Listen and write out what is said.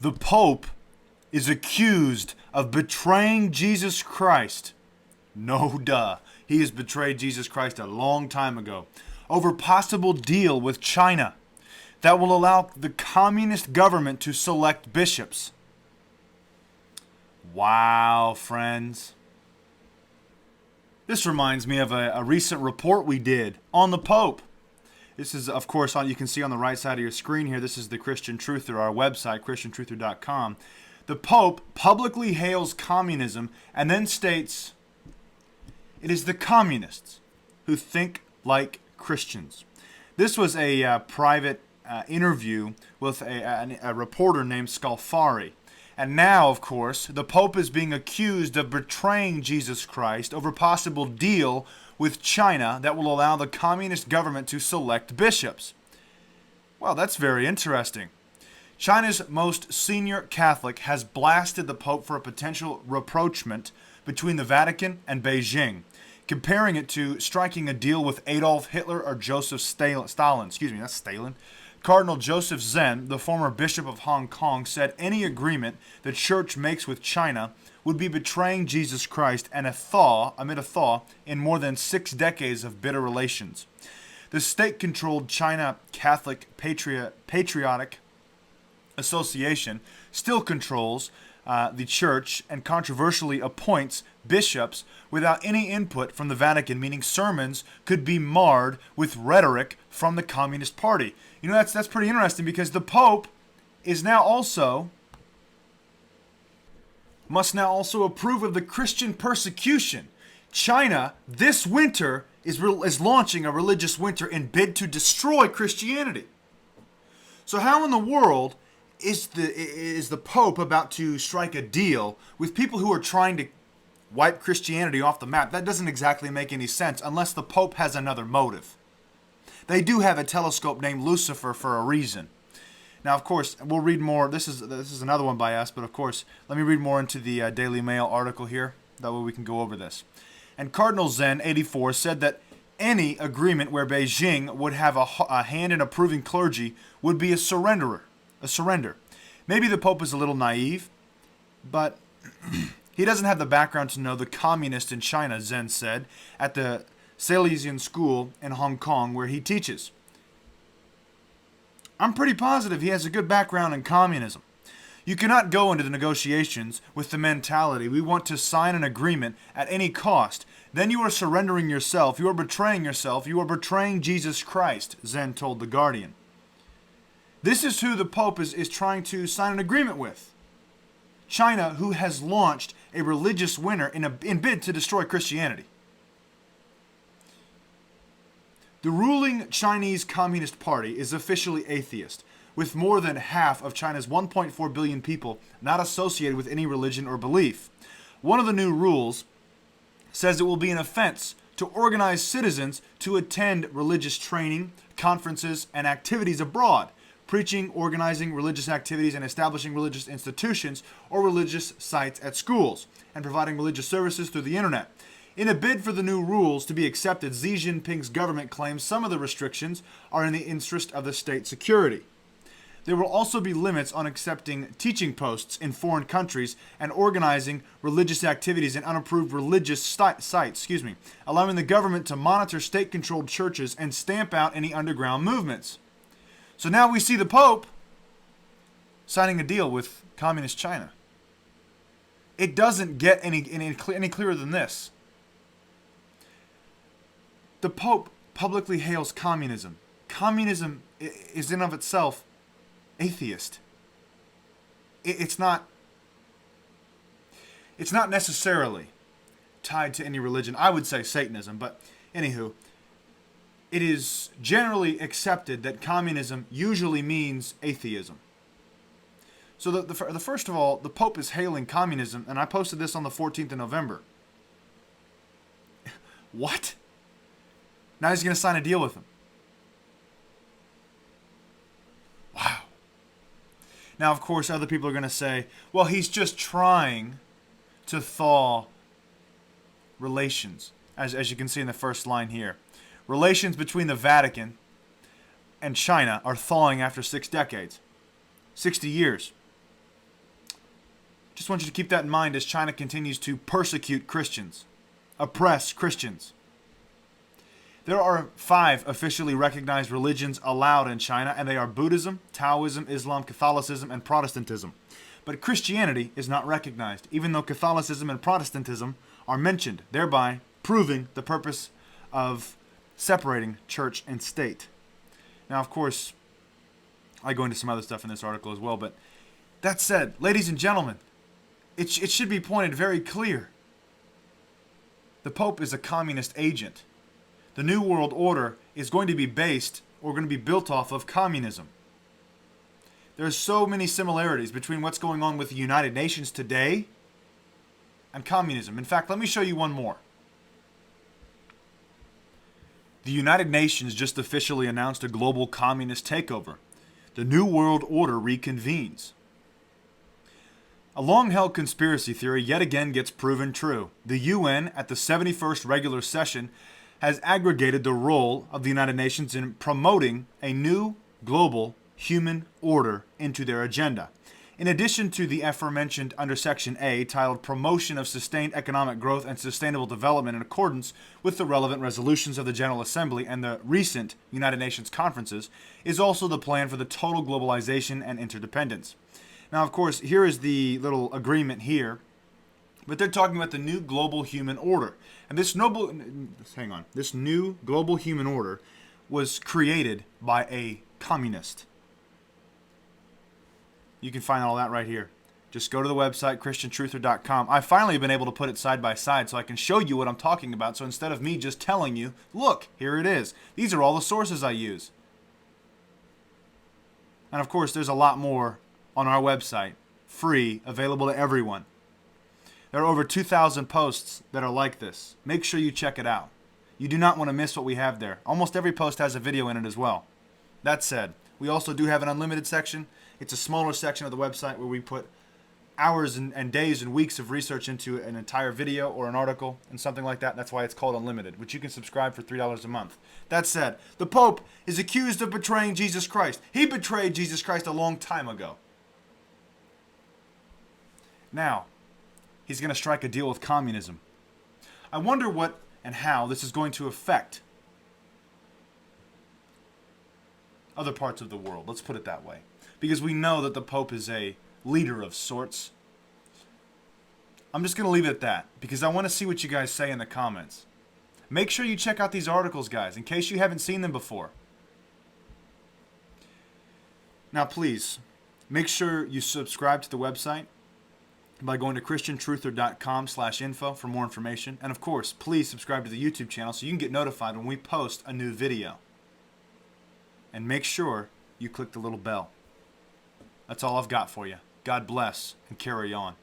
The Pope is accused of betraying Jesus Christ. No duh. He has betrayed Jesus Christ a long time ago over possible deal with China that will allow the communist government to select bishops. Wow, friends. This reminds me of a recent report we did on the Pope. This is, of course, you can see on the right side of your screen here, this is the Christian Truther, our website, christiantruther.com. The Pope publicly hails communism and then states, "It is the communists who think like Christians." This was a private interview with a reporter named Scalfari. And now, of course, the Pope is being accused of betraying Jesus Christ over possible deal with China that will allow the communist government to select bishops. Well, that's very interesting. China's most senior Catholic has blasted the Pope for a potential rapprochement between the Vatican and Beijing, comparing it to striking a deal with Adolf Hitler or Joseph Stalin. That's Stalin. Cardinal Joseph Zen, the former Bishop of Hong Kong, said any agreement the Church makes with China would be betraying Jesus Christ and amid a thaw in more than 6 decades of bitter relations. The state-controlled China Catholic Patriotic Association still controls the Church and controversially appoints bishops without any input from the Vatican, meaning sermons could be marred with rhetoric from the Communist Party. You know, that's pretty interesting because the Pope must now also approve of the Christian persecution. China this winter is launching a religious winter in bid to destroy Christianity. So how in the world is the Pope about to strike a deal with people who are trying to wipe Christianity off the map? That doesn't exactly make any sense unless the Pope has another motive. They do have a telescope named Lucifer for a reason. Now, of course, we'll read more. This is another one by us, but of course, let me read more into the Daily Mail article here. That way we can go over this. And Cardinal Zen, 84, said that any agreement where Beijing would have a hand in approving clergy would be a surrender. Maybe the Pope is a little naive, but he doesn't have the background to know the communists in China, Zen said, at the Salesian School in Hong Kong where he teaches. I'm pretty positive he has a good background in communism. You cannot go into the negotiations with the mentality, we want to sign an agreement at any cost. Then you are surrendering yourself, you are betraying yourself, you are betraying Jesus Christ, Zen told The Guardian. This is who the Pope is trying to sign an agreement with. China, who has launched a religious winter in bid to destroy Christianity. The ruling Chinese Communist Party is officially atheist, with more than half of China's 1.4 billion people not associated with any religion or belief. One of the new rules says it will be an offense to organize citizens to attend religious training, conferences, and activities abroad, preaching, organizing religious activities, and establishing religious institutions or religious sites at schools, and providing religious services through the internet. In a bid for the new rules to be accepted, Xi Jinping's government claims some of the restrictions are in the interest of the state security. There will also be limits on accepting teaching posts in foreign countries and organizing religious activities in unapproved religious sites, allowing the government to monitor state-controlled churches and stamp out any underground movements. So now we see the Pope signing a deal with Communist China. It doesn't get any clearer than this. The Pope publicly hails communism. Communism is in of itself atheist. It's not necessarily tied to any religion. I would say Satanism, but anywho, it is generally accepted that communism usually means atheism. So the first of all, the Pope is hailing communism, and I posted this on the 14th of November. What? Now he's going to sign a deal with him. Wow. Now, of course, other people are going to say, well, he's just trying to thaw relations, as you can see in the first line here. Relations between the Vatican and China are thawing after 6 decades. 60 years. Just want you to keep that in mind as China continues to persecute Christians, oppress Christians. There are 5 officially recognized religions allowed in China, and they are Buddhism, Taoism, Islam, Catholicism, and Protestantism. But Christianity is not recognized, even though Catholicism and Protestantism are mentioned, thereby proving the purpose of separating church and state. Now, of course, I go into some other stuff in this article as well, but that said, ladies and gentlemen, it should be pointed very clear. The Pope is a communist agent. The New World Order is going to be based or going to be built off of communism. There's so many similarities between what's going on with the United Nations today and communism. In fact, let me show you one more. The United Nations just officially announced a global communist takeover. The New World Order reconvenes. A long-held conspiracy theory yet again gets proven true. The UN, at the 71st regular session, has aggregated the role of the United Nations in promoting a new global human order into their agenda. In addition to the aforementioned under Section A, titled Promotion of Sustained Economic Growth and Sustainable Development in accordance with the relevant resolutions of the General Assembly and the recent United Nations conferences, is also the plan for the total globalization and interdependence. Now, of course, here is the little agreement here, but they're talking about the new global human order. And this new global human order was created by a communist. You can find all that right here. Just go to the website, christiantruther.com. I finally have been able to put it side by side so I can show you what I'm talking about. So instead of me just telling you, look, here it is. These are all the sources I use. And of course, there's a lot more on our website, free, available to everyone. There are over 2,000 posts that are like this. Make sure you check it out. You do not want to miss what we have there. Almost every post has a video in it as well. That said, we also do have an unlimited section. It's a smaller section of the website where we put hours and days and weeks of research into an entire video or an article and something like that. That's why it's called Unlimited, which you can subscribe for $3 a month. That said, the Pope is accused of betraying Jesus Christ. He betrayed Jesus Christ a long time ago. Now, he's going to strike a deal with communism. I wonder what and how this is going to affect other parts of the world. Let's put it that way. Because we know that the Pope is a leader of sorts. I'm just going to leave it at that because I want to see what you guys say in the comments. Make sure you check out these articles, guys, in case you haven't seen them before. Now, please, make sure you subscribe to the website by going to christiantruther.com/info for more information. And of course, please subscribe to the YouTube channel so you can get notified when we post a new video. And make sure you click the little bell. That's all I've got for you. God bless and carry on.